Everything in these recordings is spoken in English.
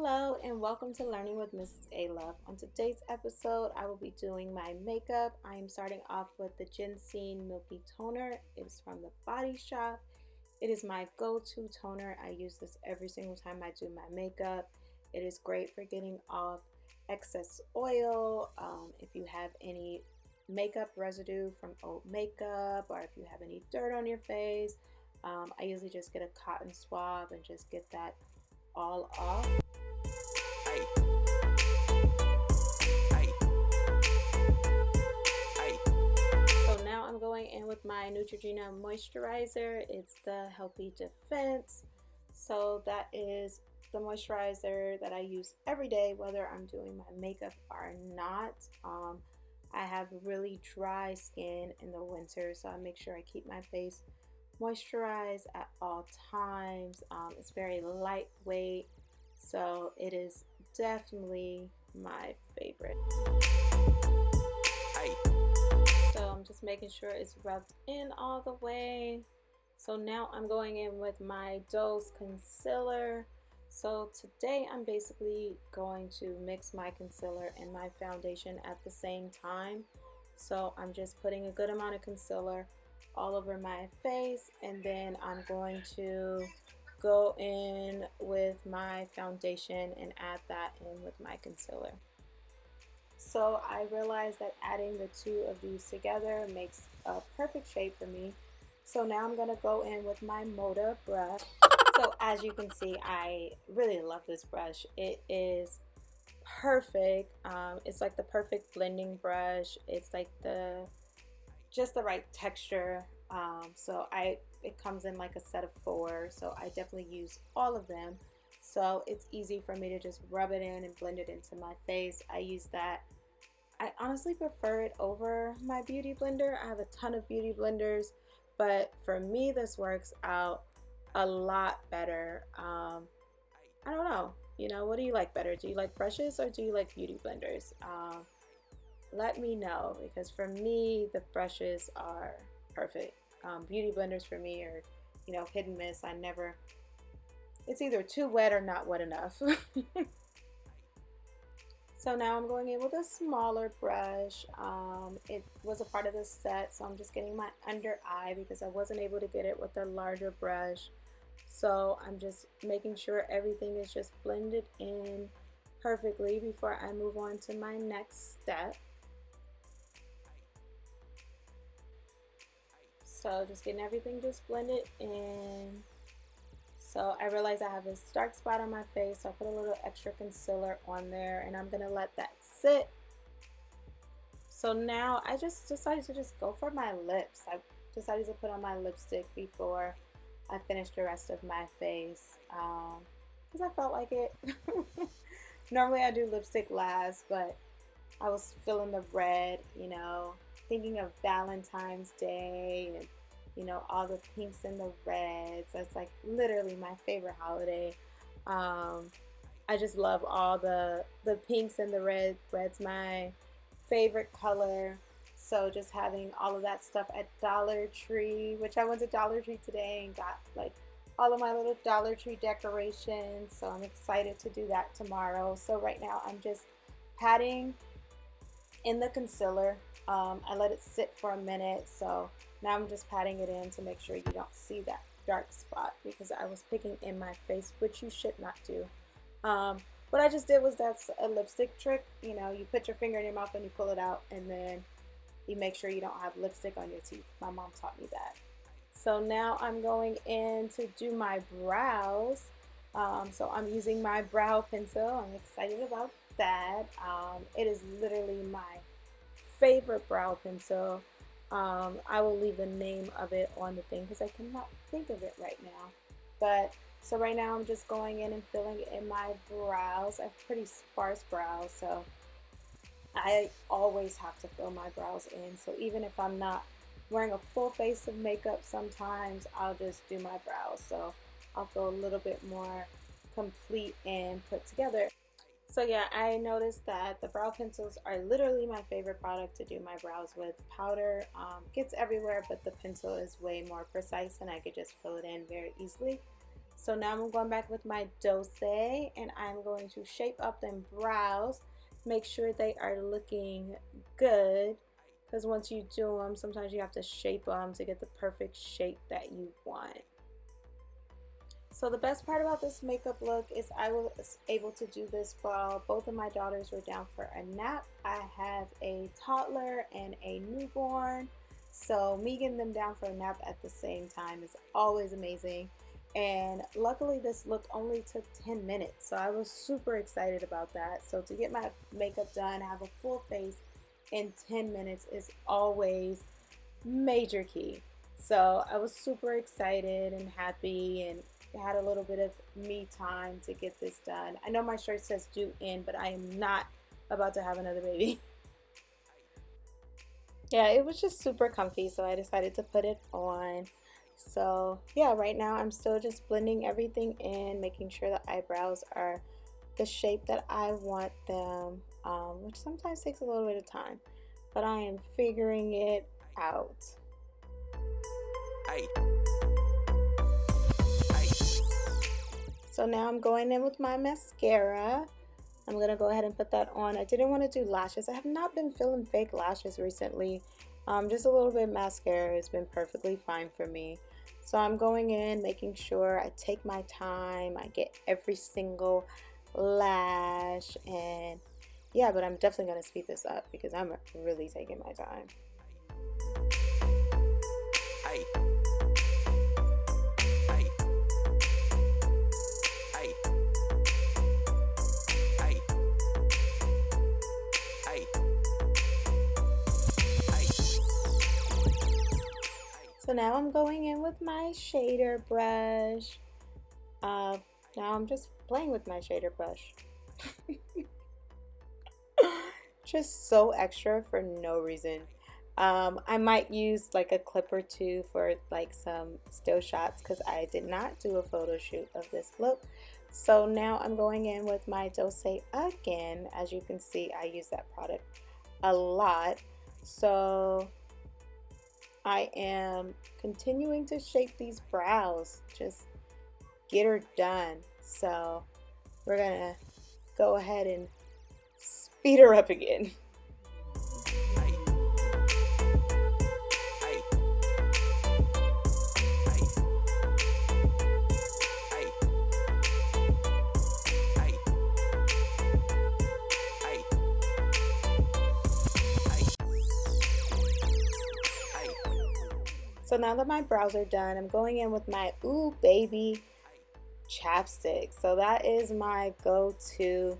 Hello and welcome to Learning with Mrs. A Love. On today's episode, I will be doing my makeup. I am starting off with the Ginseng Milky Toner. It is from the Body Shop. It is my go-to toner. I use this every single time I do my makeup. It is great for getting off excess oil. If you have any makeup residue from old makeup, or if you have any dirt on your face, I usually just get a cotton swab and just get that all off. So now I'm going in with my Neutrogena moisturizer. It's the Healthy Defense. So that is the moisturizer that I use every day, whether I'm doing my makeup or not. I have really dry skin in the winter, so I make sure I keep my face moisturized at all times. It's very lightweight, so it is definitely my favorite. So I'm just making sure it's rubbed in all the way. So now I'm going in with my Dove's concealer. So today I'm basically going to mix my concealer and my foundation at the same time. So I'm just putting a good amount of concealer all over my face, and then I'm going to go in with my foundation and add that in with my concealer. So I realized that adding the two of these together makes a perfect shade for me. So now I'm going to go in with my Moda brush. So as you can see, I really love this brush. It is perfect. It's like the perfect blending brush. It's like just the right texture. It comes in like a set of 4, so I definitely use all of them. So it's easy for me to just rub it in and blend it into my face. I use that. I honestly prefer it over my beauty blender. I have a ton of beauty blenders, but for me this works out a lot better. I don't know. What do you like better? Do you like brushes or do you like beauty blenders? Let me know, because for me the brushes are perfect. Beauty blenders for me are, hit and miss. It's either too wet or not wet enough. So now I'm going in with a smaller brush. It was a part of the set, so I'm just getting my under eye because I wasn't able to get it with a larger brush. So I'm just making sure everything is just blended in perfectly before I move on to my next step. So just getting everything just blended in. So I realized I have this dark spot on my face, so I put a little extra concealer on there, and I'm gonna let that sit. So now I just decided to just go for my lips. I decided to put on my lipstick before I finished the rest of my face, because I felt like it. Normally I do lipstick last, but I was feeling the red, thinking of Valentine's Day and all the pinks and the reds. That's like literally my favorite holiday. I just love all the pinks and the reds. Red's my favorite color. So just having all of that stuff at Dollar Tree, which I went to Dollar Tree today and got like all of my little Dollar Tree decorations. So I'm excited to do that tomorrow. So right now I'm just patting in the concealer. I let it sit for a minute, so now I'm just patting it in to make sure you don't see that dark spot, because I was picking in my face, which you should not do. What I just did was, that's a lipstick trick. You put your finger in your mouth and you pull it out, and then you make sure you don't have lipstick on your teeth. My mom taught me that. So now I'm going in to do my brows. So I'm using my brow pencil. I'm excited about that. It is literally my favorite brow pencil. I will leave the name of it on the thing because I cannot think of it right now. But so right now I'm just going in and filling in my brows. I have pretty sparse brows, so I always have to fill my brows in. So even if I'm not wearing a full face of makeup, sometimes I'll just do my brows, so I'll feel a little bit more complete and put together. So yeah, I noticed that the brow pencils are literally my favorite product to do my brows with. Powder gets everywhere, but the pencil is way more precise and I could just fill it in very easily. So now I'm going back with my dose and I'm going to shape up them brows, make sure they are looking good, because once you do them, sometimes you have to shape them to get the perfect shape that you want. So the best part about this makeup look is I was able to do this while both of my daughters were down for a nap. I have a toddler and a newborn, so me getting them down for a nap at the same time is always amazing. And luckily this look only took 10 minutes, so I was super excited about that. So to get my makeup done, have a full face in 10 minutes is always major key. So I was super excited and happy and had a little bit of me time to get this done. I know my shirt says due in, but I am not about to have another baby. Yeah, it was just super comfy, so I decided to put it on. So yeah, right now I'm still just blending everything in, making sure the eyebrows are the shape that I want them, which sometimes takes a little bit of time, but I am figuring it out. So now I'm going in with my mascara. I'm gonna go ahead and put that on. I didn't want to do lashes. I have not been feeling fake lashes recently. Just a little bit of mascara has been perfectly fine for me. So I'm going in, making sure I take my time. I get every single lash, and yeah, but I'm definitely gonna speed this up because I'm really taking my time. So now I'm going in with my shader brush. Now I'm just playing with my shader brush. Just so extra for no reason. I might use like a clip or two for like some still shots because I did not do a photo shoot of this look. So now I'm going in with my Dose again. As you can see, I use that product a lot. So I am continuing to shape these brows, just get her done. So we're gonna go ahead and speed her up again. So now that my brows are done, I'm going in with my Ooh Baby chapstick. So that is my go-to.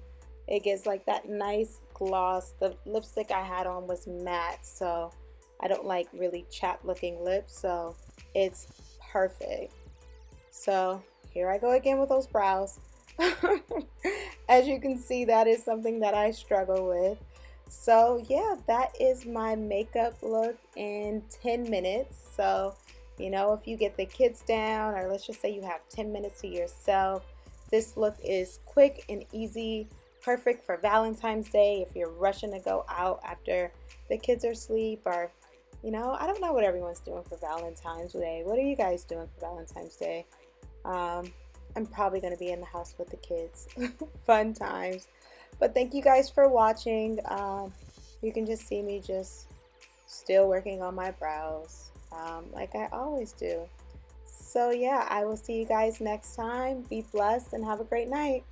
It gives like that nice gloss. The lipstick I had on was matte, so I don't like really chapped looking lips, so it's perfect. So here I go again with those brows. As you can see, that is something that I struggle with. So yeah, that is my makeup look in 10 minutes. So, you know, if you get the kids down, or let's just say you have 10 minutes to yourself, this look is quick and easy, perfect for Valentine's Day if you're rushing to go out after the kids are asleep, or, you know, I don't know what everyone's doing for Valentine's Day. What are you guys doing for Valentine's Day? I'm probably going to be in the house with the kids. Fun times. But thank you guys for watching. You can just see me just still working on my brows, like I always do. So yeah, I will see you guys next time. Be blessed and have a great night.